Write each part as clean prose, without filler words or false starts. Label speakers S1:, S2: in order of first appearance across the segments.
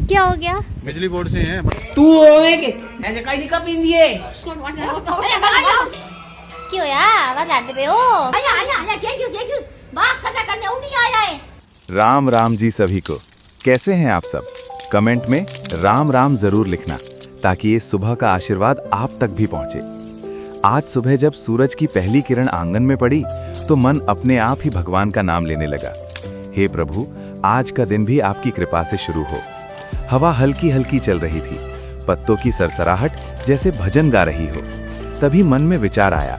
S1: क्या हो गया?
S2: बिजली बोर्ड से हैं।
S3: तू होवे के ऐसे कई दी कप इंदी है
S1: क्यों यार आवाज आते पे हो?
S4: आया क्या बात खत्म करने वो नहीं आया है।
S5: राम राम जी सभी को। कैसे हैं आप सब? कमेंट में राम राम जरूर लिखना ताकि ये सुबह का आशीर्वाद आप तक भी पहुंचे। आज सुबह जब सूरज की पहली किरण आंगन में पड़ी तो मन अपने आप ही भगवान का नाम लेने लगा। हे प्रभु, आज का दिन भी आपकी कृपा से शुरू हो। हवा हल्की हल्की चल रही थी, पत्तों की सरसराहट जैसे भजन गा रही हो। तभी मन में विचार आया,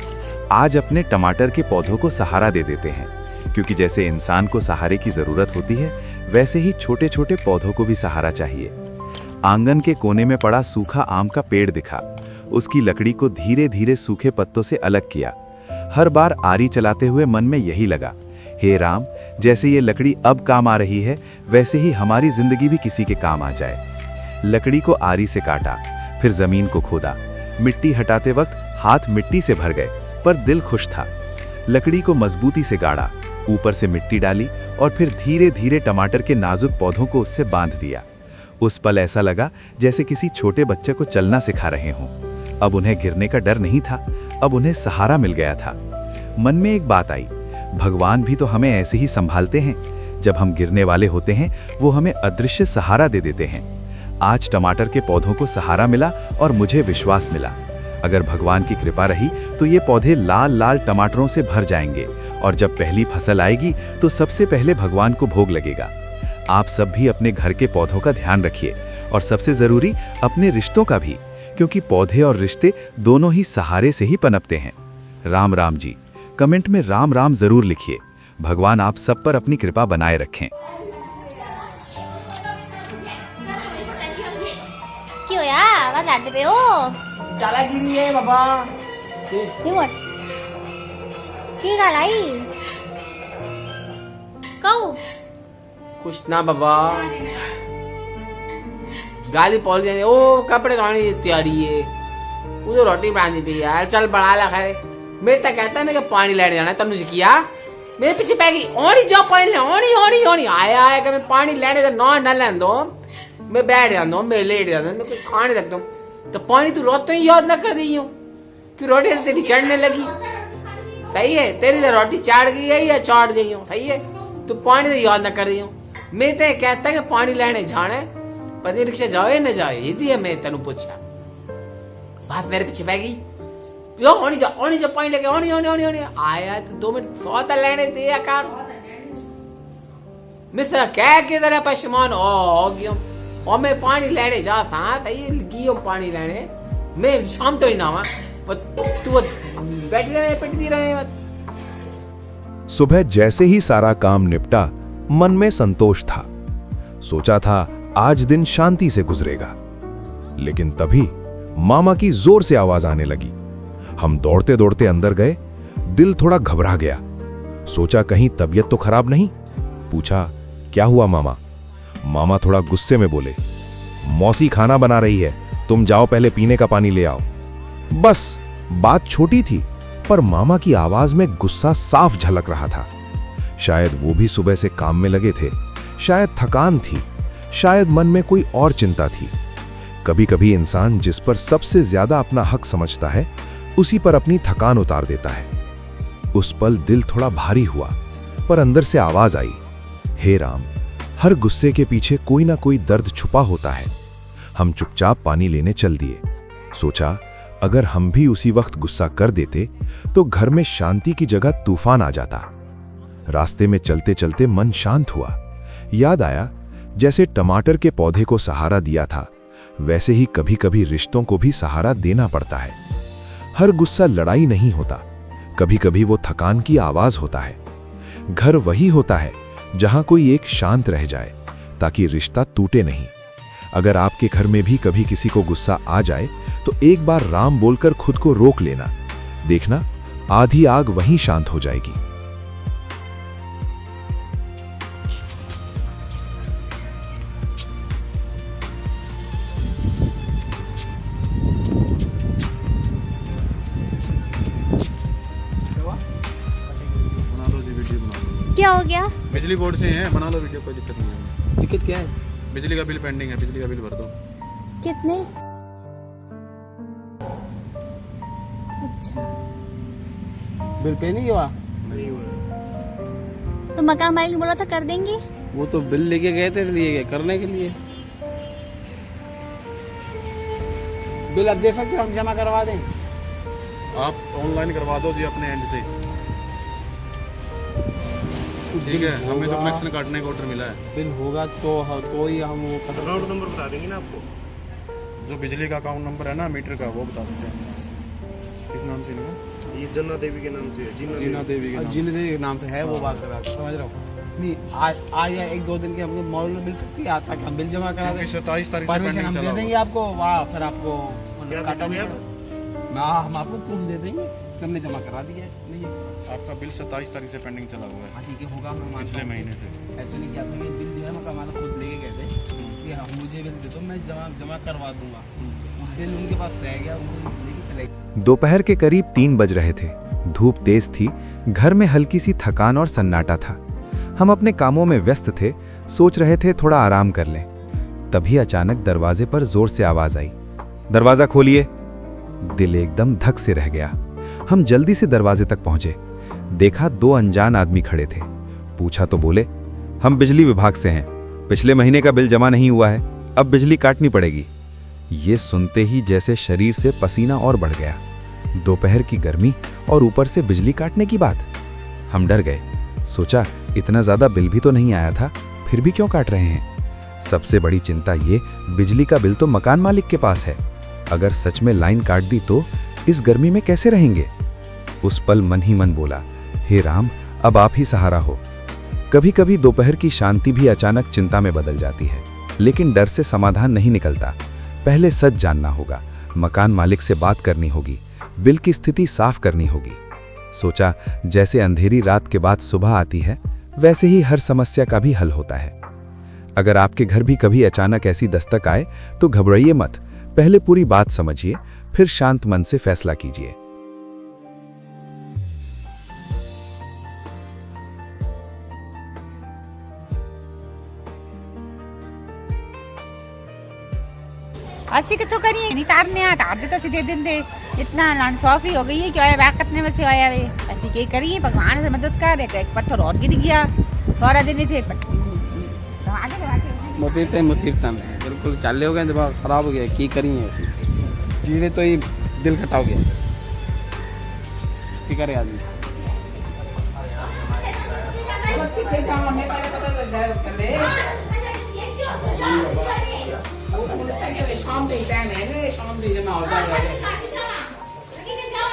S5: आज अपने टमाटर के पौधों को सहारा दे देते हैं, क्योंकि जैसे इंसान को सहारे की जरूरत होती है वैसे ही छोटे छोटे पौधों को भी सहारा चाहिए। आंगन के कोने में पड़ा सूखा आम का पेड़ दिखा। उसकी लकड़ी को धीरे धीरे सूखे पत्तों से अलग किया। हर बार आरी चलाते हुए मन में यही लगा, हे राम, जैसे ये लकड़ी अब काम आ रही है वैसे ही हमारी जिंदगी भी किसी के काम आ जाए। लकड़ी को आरी से काटा, फिर जमीन को खोदा। मिट्टी हटाते वक्त हाथ मिट्टी से भर गए, पर दिल खुश था। लकड़ी को मजबूती से गाड़ा, ऊपर से मिट्टी डाली और फिर धीरे धीरे टमाटर के नाजुक पौधों को उससे बांध दिया। उस पल ऐसा लगा जैसे किसी छोटे बच्चे को चलना सिखा रहे हों। अब उन्हें गिरने का डर नहीं था, अब उन्हें सहारा मिल गया था। मन में एक बात आई, भगवान भी तो हमें ऐसे ही संभालते हैं। जब हम गिरने वाले होते हैं वो हमें अदृश्य सहारा दे देते हैं। आज टमाटर के पौधों को सहारा मिला और मुझे विश्वास मिला, अगर भगवान की कृपा रही तो ये पौधे लाल लाल टमाटरों से भर जाएंगे और जब पहली फसल आएगी तो सबसे पहले भगवान को भोग लगेगा। आप सब भी अपने घर के पौधों का ध्यान रखिए और सबसे जरूरी अपने रिश्तों का भी, क्योंकि पौधे और रिश्ते दोनों ही सहारे से ही पनपते हैं। राम राम जी। कमेंट में राम राम जरूर लिखिए। भगवान आप सब पर अपनी कृपा बनाए रखें।
S1: क्यों यार आवाज आते पे हो?
S3: चाला गिरी है बाबा
S1: की गालाई कहू
S3: कुछ ना बाबा गाली पॉल जाने ओ कपड़े धोने की तैयारी है, वो तो रोटी बनानी भी यार। चल बढ़ा ला खैर। मैं तो कहता है मैं पानी लेने जाना है, तनु किया मेरे पीछे पै गई। ओनी जाओ पानी ले, ओनी आया है कि मैं पानी लेने तो ना लेने दो, मैं बैठ जाता हूँ, मैं लेट जाता हूँ, मैं कुछ खाने लगता हूँ। तो पानी तू रोते ही याद ना कर दी हूँ कि रोटी तो तेरी चढ़ने लगी। सही है, तेरी तो रोटी चाट गई है या चाट गई हूँ। सही है, तू पानी तो याद ना कर दी हूँ। मैं तो कहता कि पानी लेने जाना है, पति रिक्शा जाए ना जाए, यदि है मैं तेन पूछा। बात मेरे पीछे पै गई, यो ओनी जा पानी लेके ओनी आया तो 2 मिनट सोता लेने दे यार। मैं सर कह के तेरा पशमान हो गया और मैं पानी लेने जा सा गियो पानी लेने। मैं शाम तो ही ना तू बैठ रहे।
S5: सुबह जैसे ही सारा काम निपटा मन में संतोष था। सोचा था आज दिन शांति से गुजरेगा, लेकिन तभी मामा की जोर से आवाज आने लगी। हम दौड़ते दौड़ते अंदर गए। दिल थोड़ा घबरा गया। सोचा कहीं तबीयत तो खराब नहीं। पूछा क्या हुआ मामा? मामा थोड़ा गुस्से में बोले, मौसी खाना बना रही है, तुम जाओ पहले पीने का पानी ले आओ। बस बात छोटी थी, पर मामा की आवाज में गुस्सा साफ झलक रहा था। शायद वो भी सुबह से काम में लगे थे, शायद थकान थी, शायद मन में कोई और चिंता थी। कभी कभी इंसान जिस पर सबसे ज्यादा अपना हक समझता है उसी पर अपनी थकान उतार देता है। उस पल दिल थोड़ा भारी हुआ, पर अंदर से आवाज आई, हे राम, हर गुस्से के पीछे कोई ना कोई दर्द छुपा होता है। हम चुपचाप पानी लेने चल दिए। सोचा अगर हम भी उसी वक्त गुस्सा कर देते तो घर में शांति की जगह तूफान आ जाता। रास्ते में चलते चलते मन शांत हुआ। याद आया जैसे टमाटर के पौधे को सहारा दिया था वैसे ही कभी कभी रिश्तों को भी सहारा देना पड़ता है। हर गुस्सा लड़ाई नहीं होता, कभी कभी वो थकान की आवाज होता है। घर वही होता है जहां कोई एक शांत रह जाए ताकि रिश्ता टूटे नहीं। अगर आपके घर में भी कभी किसी को गुस्सा आ जाए तो एक बार राम बोलकर खुद को रोक लेना, देखना आधी आग वहीं शांत हो जाएगी।
S1: क्या हो गया?
S2: बिजली बोर्ड से हैं, बना लो वीडियो, कोई दिक्कत नहीं है।
S3: दिक्कत क्या है?
S2: बिजली का बिल पेंडिंग है, बिजली का बिल भर दो।
S1: कितने? अच्छा,
S3: बिल पे नहीं हुआ?
S2: नहीं हुआ।
S1: तो मकान मालिक ने बोला था कर देंगे।
S3: वो तो बिल लेके गए थे, लिए गए करने के लिए। बिल अब दे सकते हो, हम जमा करवा दें?
S2: आप ऑनलाइन करवा दो जी अपने एंड से, ठीक है। हमें तो कनेक्शन काटने का ऑर्डर मिला है।
S3: बिल होगा तो ही हम वो कर।
S2: अकाउंट नंबर बता देंगे ना आपको, जो बिजली का अकाउंट नंबर है ना मीटर का, वो बता सकते हैं। किस नाम से इनका?
S6: ये जन्ना देवी के नाम से है।
S2: जीना देवी के नाम से।
S3: जिन देवी के नाम से है वो बात कर रहा, समझ रहा हूँ। नहीं आज या 1-2 दिन के हमको मॉडल मिल सकती है, आज तक हम बिल जमा करा दें।
S2: 27 तारीख से
S3: परमिशन
S2: पेंडिंग
S3: हम
S2: चला
S3: दे देंगे
S2: हुआ।
S3: आपको, वाह फिर आपको
S6: क्या
S3: काटा
S6: देंगे
S3: नहीं
S6: आप?
S3: पड़ेगा। हम आपको प्रूफ दे देंगे, हमने जमा करा दिया है। नहीं
S2: आपका बिल 27 तारीख से पेंडिंग चला हुआ है,
S3: हाँ ठीक है, होगा। मैं मानता
S2: पिछले
S3: हूँ।
S2: महीने से।
S3: एक्चुअली क्या था, मैं बिल जो है मतलब हमारा खुद लेके गए थे कि हाँ मुझे बिल दे दो, मैं जमा करवा दूंगा। बिल उनके पास रह गया, वो लेके चले गए।
S5: दोपहर के करीब 3 बज रहे थे। धूप तेज थी, घर में हल्की सी थकान और सन्नाटा था। हम अपने कामों में व्यस्त थे, सोच रहे थे थोड़ा आराम कर लें। तभी अचानक दरवाजे पर जोर से आवाज आई, दरवाजा खोलिए। दिल एकदम धक से रह गया। हम जल्दी से दरवाजे तक पहुंचे। देखा 2 अनजान आदमी खड़े थे। पूछा तो बोले, हम बिजली विभाग से हैं, पिछले महीने का बिल जमा नहीं हुआ है, अब बिजली काटनी पड़ेगी। ये सुनते ही जैसे शरीर से पसीना और बढ़ गया। दोपहर की गर्मी और ऊपर से बिजली काटने की बात। हम डर गए, सोचा इतना ज्यादा बिल भी तो नहीं आया था, फिर भी क्यों काट रहे हैं। सबसे बड़ी चिंता ये, बिजली का बिल तो मकान मालिक के पास है, अगर सच में लाइन काट दी तो इस गर्मी में कैसे रहेंगे। उस पल मन ही मन बोला, हे राम, अब आप ही सहारा हो। कभी कभी दोपहर की शांति भी अचानक चिंता में बदल जाती है, लेकिन डर से समाधान नहीं निकलता। पहले सच जानना होगा, मकान मालिक से बात करनी होगी, बिल की स्थिति साफ करनी होगी। सोचा जैसे अंधेरी रात के बाद सुबह आती है, वैसे ही हर समस्या का भी हल होता है। अगर आपके घर भी कभी अचानक ऐसी दस्तक आए तो घबराइए मत, पहले पूरी बात समझिए, फिर शांत मन से फैसला कीजिए।
S4: अस्सी कितो करिए नहीं तारने आ तार दे तो सीधे दिन दे इतना लानसौफी हो गई है कि आया बैक कतने में से आया वे ऐसी के करिए भगवान से मदद कर। एक पत्थर और गिर गया, थोड़ा दिन थे
S3: मुसीबत में बिल्कुल चाले हो गए, दिमाग खराब हो गया, की करिए जीने तो ही दिल खटा हो गया। की करे आदमी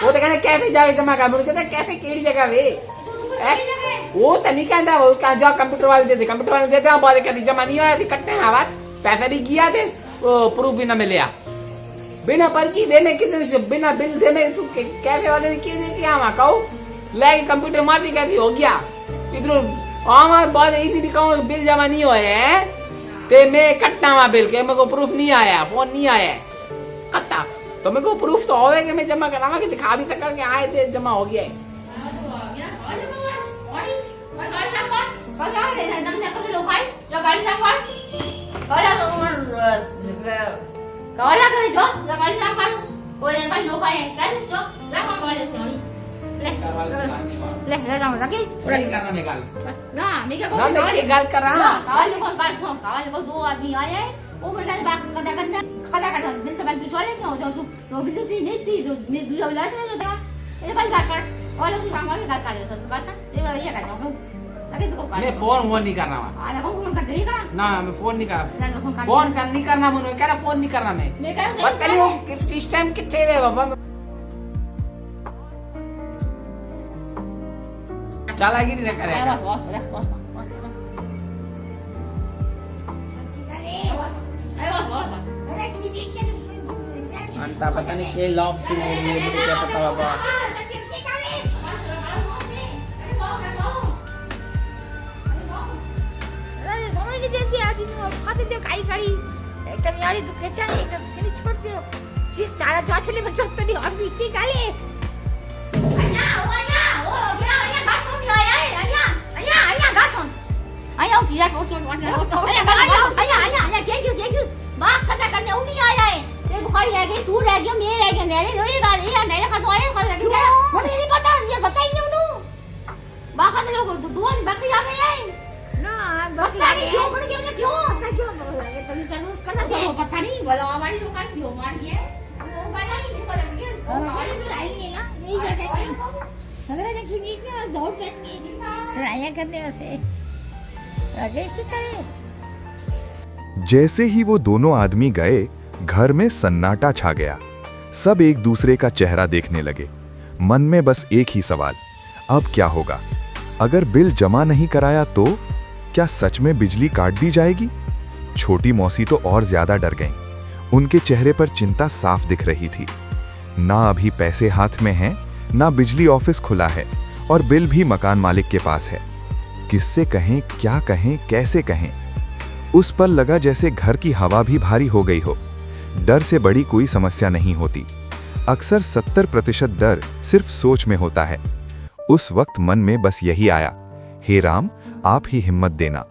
S3: वो तो कहते कैफे जाके जमा कर, बोल कहते कैफे केड़ी जगह वे वो तो नहीं कहता, वो कहा जाओ कंप्यूटर वाले देते, कंप्यूटर वाले देते बहुत कभी जमा नहीं हुआ, कटने में आवाज पैसा भी किया थे, वो प्रूफ भी ना मिले, बिना पर्ची देने किसी बिना बिल देने तू कैफे वाले ने की दी क्या वहाँ कहो लेके कंप्यूटर मार दी, कहती हो गया इधर हमारे बहुत इतनी कहूँ बिल जमा नहीं हुआ है ते मैं कटना वहाँ बिल के मेरे को प्रूफ नहीं आया, फोन नहीं आया कट्टा, तो मेरे को प्रूफ तो होवे कि मैं जमा करावा कि दिखा भी सका कि आए थे जमा हो गया है।
S4: दो आदमी आए हैं वो बोला खदा करना बिल से बंद छोड़े क्यों जाओ तो बिल थी नहीं थी जो मैं दूसरा इलाज नहीं होता ये भाई बात कर और लोग सामान का कर रहे हो बात ना ये कर दो लगे तो
S3: मैं फोन नहीं करना
S4: आ ना फोन कर दे करा
S3: ना मैं फोन नहीं करना, फोन कर नहीं करना मुझे कह रहा फोन नहीं करना मैं
S4: कह रहा
S3: पता नहीं वो किस टाइम कितने वे बाबा चालागिरी न करे
S4: बस
S3: अंता पता नहीं के लॉक से मुझे क्या पता बाबा
S4: समझ नहीं देती आज खाते दे काई करी एकदम यारी तू कैसा है एकदम सिर छोड़ दियो सिर चारा जाचले में चोट नहीं और भी की गाले अया ओ गिरा अया गासोन आया अया गासोन आया उठ जा उठ आया क्या बात कथा करने वो नहीं आया है तेरे को कोई रह गई तू रह गया मैं रह गया नेड़े थोड़ी गाल ये नहीं रखा तो आया मुझे नहीं पता ये बता ही नहीं उन्हों बाका तो लोग दो बाकी आ गए हैं
S7: ना
S4: पता नहीं क्यों बोल के क्यों
S7: तुम जरूर करना
S4: तो पता नहीं बोला हमारी दुकान क्यों मार दिए वो बना ही नहीं पता
S7: और चाहिए ना नहीं जाते अगर देखिए बीच में दौड़ करके ट्राई करने से आगे से करे।
S5: जैसे ही वो दोनों आदमी गए, घर में सन्नाटा छा गया। सब एक दूसरे का चेहरा देखने लगे। मन में बस एक ही सवाल, अब क्या होगा? अगर बिल जमा नहीं कराया तो क्या सच में बिजली काट दी जाएगी? छोटी मौसी तो और ज्यादा डर गईं। उनके चेहरे पर चिंता साफ दिख रही थी। ना अभी पैसे हाथ में हैं, ना बिजली ऑफिस खुला है और बिल भी मकान मालिक के पास है। किससे कहें, क्या कहें, कैसे कहें? उस पल लगा जैसे घर की हवा भी भारी हो गई हो। डर से बड़ी कोई समस्या नहीं होती। अक्सर 70% डर सिर्फ सोच में होता है। उस वक्त मन में बस यही आया, हे राम, आप ही हिम्मत देना,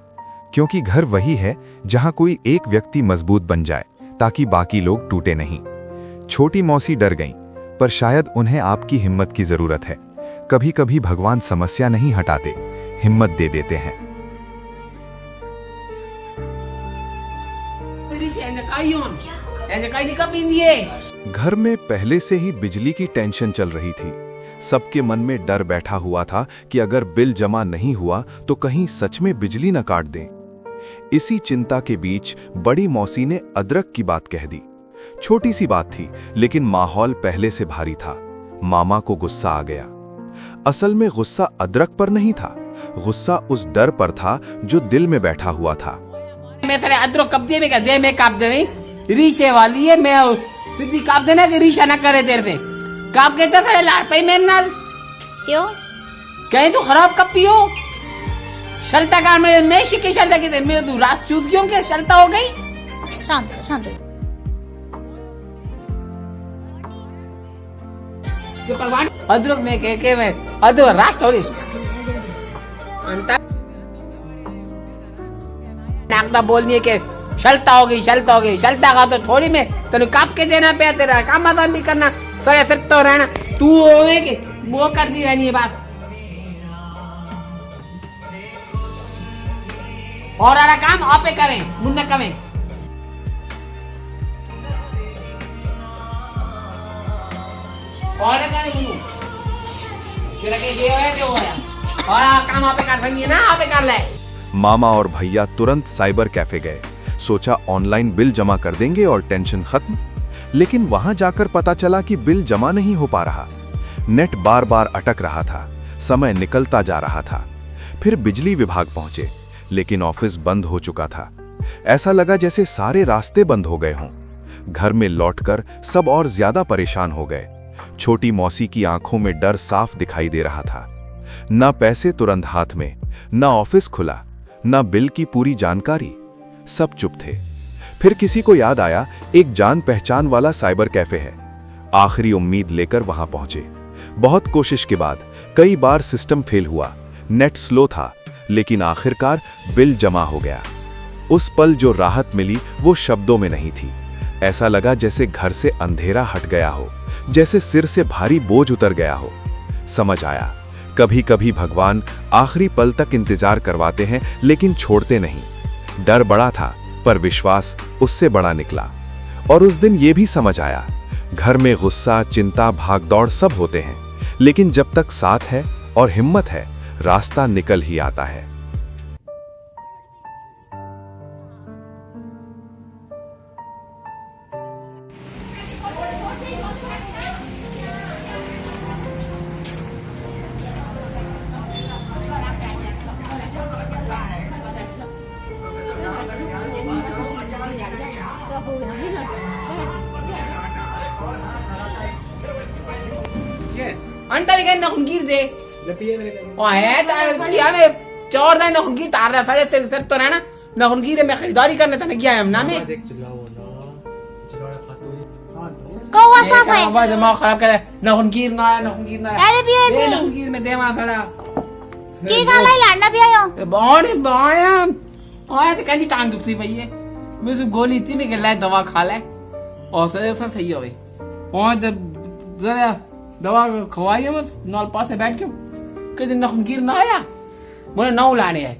S5: क्योंकि घर वही है जहां कोई एक व्यक्ति मजबूत बन जाए ताकि बाकी लोग टूटे नहीं। छोटी मौसी डर गईं, पर शायद उन्हें आपकी हिम्मत की जरूरत है। कभी कभी भगवान समस्या नहीं हटाते, हिम्मत दे देते हैं। घर में पहले से ही बिजली की टेंशन चल रही थी। सबके मन में डर बैठा हुआ था कि अगर बिल जमा नहीं हुआ तो कहीं सच में बिजली न काट दें। इसी चिंता के बीच बड़ी मौसी ने अदरक की बात कह दी। छोटी सी बात थी, लेकिन माहौल पहले से भारी था। मामा को गुस्सा आ गया। असल में गुस्सा अदरक पर नहीं था, गुस्सा उस डर पर था जो दिल में बैठा हुआ था।
S3: मैं सारे अदरक कब दे में दे में काप दे रीशे वाली है, मैं सीधी काप देना कि रीशा ना करे तेरे से। काप के तो सारे लाड़ पे मेरे नाल
S1: क्यों?
S3: कहे तो खराब कब पियो शलता का मैं शिके शलता की मैं तू रात चूत क्यों के शलता हो गई।
S1: शांत
S3: जो भगवान अदरक में के मैं अदरक रात थोड़ी अंता नाकदा बोलनी है कि शलता हो गई शलता का तो थोड़ी में तेन काप के देना पे तेरा काम आसान भी करना सरे सिर तो रहना तू होवे कि वो करती रहनी है बात। और आरा काम आपे करें मुन्ना कमें और करें मुन्नू फिर के ये है जो होया और काम आपे कर रही है ना आपे कर ले।
S5: मामा और भैया तुरंत साइबर कैफे गए। सोचा ऑनलाइन बिल जमा कर देंगे और टेंशन खत्म। लेकिन वहां जाकर पता चला कि बिल जमा नहीं हो पा रहा। नेट बार बार अटक रहा था, समय निकलता जा रहा था। फिर बिजली विभाग पहुंचे, लेकिन ऑफिस बंद हो चुका था। ऐसा लगा जैसे सारे रास्ते बंद हो गए हों। घर में लौटकर सब और ज्यादा परेशान हो गए। छोटी मौसी की आंखों में डर साफ दिखाई दे रहा था। ना पैसे तुरंत हाथ में, ना ऑफिस खुला, ना बिल की पूरी जानकारी। सब चुप थे। फिर किसी को याद आया, एक जान पहचान वाला साइबर कैफे है। आखिरी उम्मीद लेकर वहां पहुंचे। बहुत कोशिश के बाद कई बार सिस्टम फेल हुआ, नेट स्लो था, लेकिन आखिरकार बिल जमा हो गया। उस पल जो राहत मिली वो शब्दों में नहीं थी। ऐसा लगा जैसे घर से अंधेरा हट गया हो, जैसे सिर से भारी बोझ उतर गया हो। समझ आया, कभी कभी भगवान आखिरी पल तक इंतजार करवाते हैं, लेकिन छोड़ते नहीं। डर बड़ा था, पर विश्वास उससे बड़ा निकला। और उस दिन ये भी समझ आया, घर में गुस्सा, चिंता, भागदौड़ सब होते हैं, लेकिन जब तक साथ है और हिम्मत है, रास्ता निकल ही आता है।
S3: अंटा भी कहना गिर दे ओ है किया में चोर ना नखुनगीर तार रहा सारे सिर तो रहना नखुनगीर में खरीदारी करने तने गया हम ना में
S1: कौवा साफ है।
S3: बाबा दिमाग खराब कर नखुनगीर ना
S1: अरे भी है
S3: नखुनगीर में दे वहां थोड़ा
S1: की गाला लाडना भी आयो
S3: बॉडी बाया और तो कहती टांग दुखती पई है मैं तो गोली थी मैं ले दवा खा ले और सब सही हो गई और जब जरा दवा खवाई है बस नॉल पास से बैठ के कहीं नखनगीर ना आया बोले नौ लाने है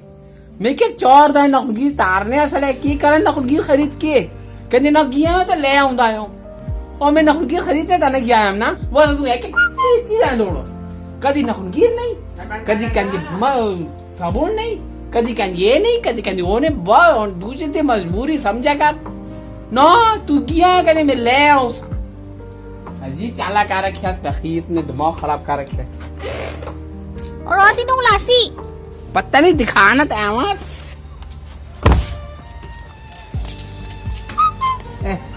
S3: मैं के 4 दिन नखनगीर तारने सड़े की करन नखनगीर खरीद के कहते न गया तो ले आऊंगा आयो और मैं नखनगीर खरीदते था ना गया हम ना वो तू एक चीज है लोड़ो कभी नखनगीर नहीं कभी कंदी साबुन नहीं कभी कंदी ये नहीं कभी कंदी वो नहीं बहुत दूसरे से मजबूरी समझा कर ना तू गया कहते मैं ले आऊं अजीब चाला कर रखा बखीस ने दिमाग खराब कर रखे
S1: और आती नु लासी
S3: पता नहीं दिखाना तो आवाज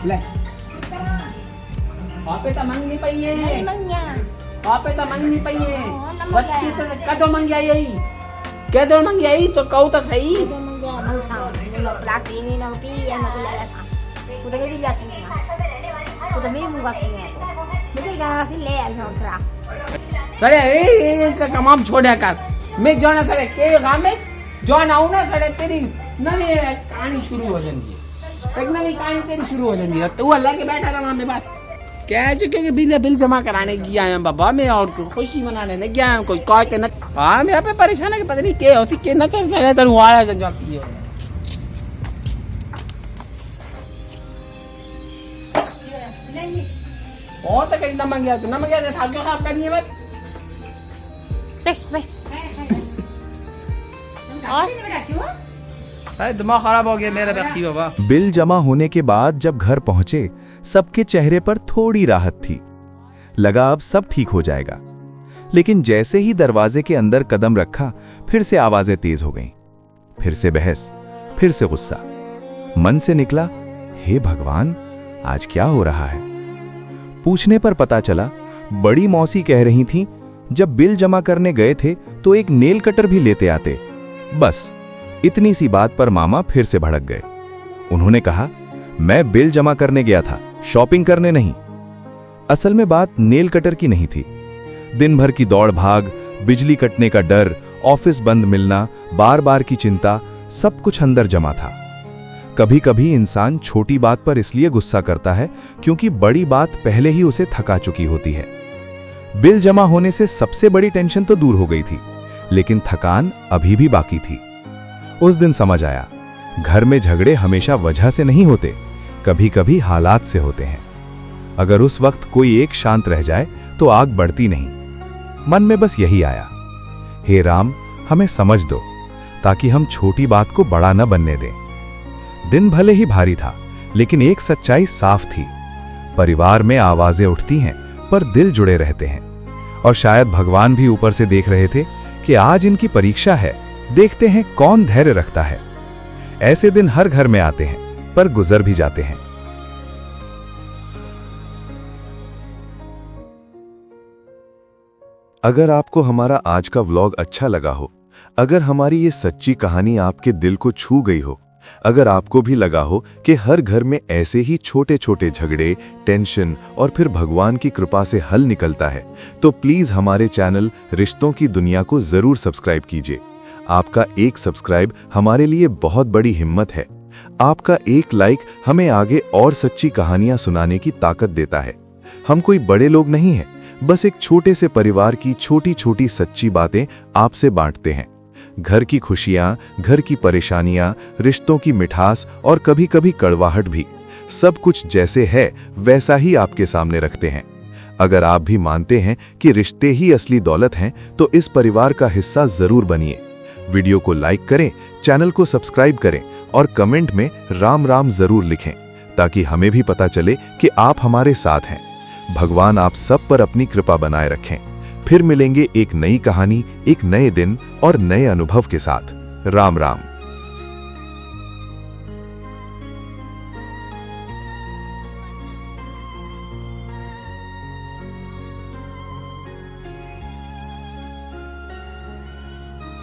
S3: ले पापे तो मंगनी पई है
S7: मंगिया
S3: पापे तो मंगनी पई है
S7: नमक
S3: बच्चे से कदो मंगिया यही कदो मंगिया यही तो कहू तो सही
S7: itu mengia bangsa lo plaki ini na pi ya na kula la udah ke bila sini udah me munga sini मुझे गाना से ले आई छोकरा
S3: सरे ए का कमाम छोड़या कर मैं जो ना सरे के गांव में जो ना आऊ ना सरे तेरी नवी कहानी शुरू हो जाती है एक नवी कहानी तेरी शुरू हो जाती है तू अल्लाह के बैठा रहा मैं बस कह चुके कि बिल जमा कराने गया है बाबा मैं और खुशी मनाने नहीं गया कोई कह के न हां मेरा पे परेशान है कि पता नहीं के होसी के न कर सरे तनु आया संजो की और तो कहीं नमक गया तो साहब क्यों खराब करनी है बस
S1: बैठ और
S3: अरे दिमाग खराब हो गया मेरा बखी बाबा
S5: बिल जमा होने के बाद जब घर पहुंचे सबके चेहरे पर थोड़ी राहत थी। लगा अब सब ठीक हो जाएगा, लेकिन जैसे ही दरवाजे के अंदर कदम रखा फिर से आवाजें तेज हो गईं। फिर से बहस, फिर से गुस्सा। मन से निकला, हे भगवान, आज क्या हो रहा है? पूछने पर पता चला बड़ी मौसी कह रही थीं, जब बिल जमा करने गए थे तो एक नेल कटर भी लेते आते। बस इतनी सी बात पर मामा फिर से भड़क गए। उन्होंने कहा, मैं बिल जमा करने गया था, शॉपिंग करने नहीं। असल में बात नेल कटर की नहीं थी। दिन भर की दौड़ भाग, बिजली कटने का डर, ऑफिस बंद मिलना, बार बार की चिंता, सब कुछ अंदर जमा था। कभी कभी इंसान छोटी बात पर इसलिए गुस्सा करता है क्योंकि बड़ी बात पहले ही उसे थका चुकी होती है। बिल जमा होने से सबसे बड़ी टेंशन तो दूर हो गई थी, लेकिन थकान अभी भी बाकी थी। उस दिन समझ आया, घर में झगड़े हमेशा वजह से नहीं होते, कभी कभी हालात से होते हैं। अगर उस वक्त कोई एक शांत रह जाए तो आग बढ़ती नहीं। मन में बस यही आया, हे राम, हमें समझ दो ताकि हम छोटी बात को बड़ा न बनने दें। दिन भले ही भारी था, लेकिन एक सच्चाई साफ थी, परिवार में आवाजें उठती हैं पर दिल जुड़े रहते हैं। और शायद भगवान भी ऊपर से देख रहे थे कि आज इनकी परीक्षा है, देखते हैं कौन धैर्य रखता है। ऐसे दिन हर घर में आते हैं पर गुजर भी जाते हैं।
S8: अगर आपको हमारा आज का व्लॉग अच्छा लगा हो, अगर हमारी ये सच्ची कहानी आपके दिल को छू गई हो, अगर आपको भी लगा हो कि हर घर में ऐसे ही छोटे छोटे झगड़े, टेंशन और फिर भगवान की कृपा से हल निकलता है, तो प्लीज हमारे चैनल रिश्तों की दुनिया को जरूर सब्सक्राइब कीजिए। आपका एक सब्सक्राइब हमारे लिए बहुत बड़ी हिम्मत है। आपका एक लाइक हमें आगे और सच्ची कहानियां सुनाने की ताकत देता है। हम कोई बड़े लोग नहीं हैं, बस एक छोटे से परिवार की छोटी छोटी सच्ची बातें आपसे बांटते हैं। घर की खुशियां, घर की परेशानियां, रिश्तों की मिठास और कभी कभी कड़वाहट भी, सब कुछ जैसे है वैसा ही आपके सामने रखते हैं। अगर आप भी मानते हैं कि रिश्ते ही असली दौलत हैं, तो इस परिवार का हिस्सा जरूर बनिए। वीडियो को लाइक करें, चैनल को सब्सक्राइब करें और कमेंट में राम राम जरूर लिखें, ताकि हमें भी पता चले कि आप हमारे साथ हैं। भगवान आप सब पर अपनी कृपा बनाए रखें। फिर मिलेंगे एक नई कहानी, एक नए दिन और नए अनुभव के साथ। राम राम।